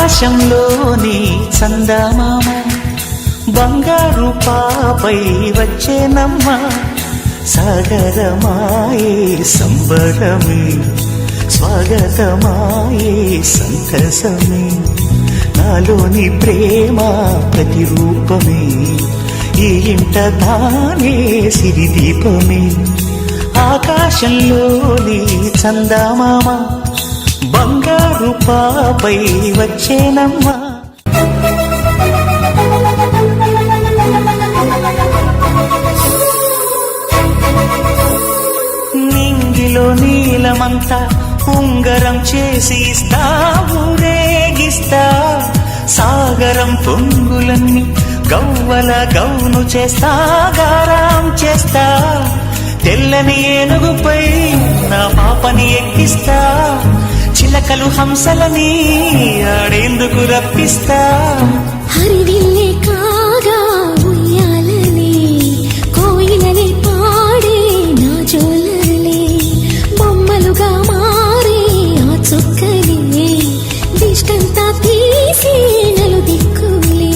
ఆకాశంలోని చందమామ బంగారు పాపై వచ్చేనమ్మ సాగరమాయే సంబరమే స్వాగతమాయే సంతసమే నాలోని ప్రేమ ప్రతిరూపమే ఈ ఇంట తానే సిరిదీపమే ఆకాశంలోని చందమామ బంగారు పాపై వచ్చేనమ్మా నింగిలో నీలమంతా ఉంగరం చేసి ఇస్తా ఊరేగిస్తా సాగరం పొంగులన్నీ గవ్వల గౌను చేస్తా గారాం చేస్తా తెల్లని ఏనుగుపై నా పాపని ఎక్కిస్తా చిలకలు హంసలని ఆడేందుకు రప్పిస్తా హరివిల్లే కాగా ఉయ్యాలనే కోయిలనే పాడే నా జోలలే బొమ్మలుగా మారే ఆ చుక్కలే దిష్టంతా తీసి నలు దిక్కులే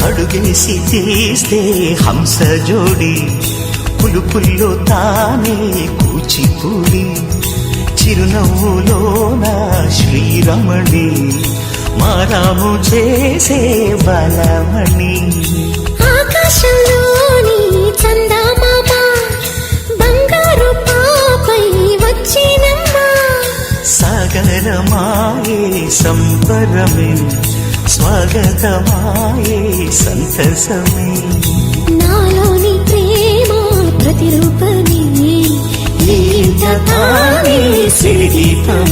అడుగేసి తీస్తే హంస జోడి పులుపుల్లో తానే కూచిపూడి చిరునవ్వులోన శ్రీరమణి మారాము చేసే బలమణి ఆకాశంలోని చందమామ బంగారు పాపై వచ్చినమ్మా సాగరమాయే సంబరమే స్వాగతమాయే సంతసమే నాలోని ప్రేమ ప్రతిరూపమే ఈ ఇంట తానే సిరిదీపమే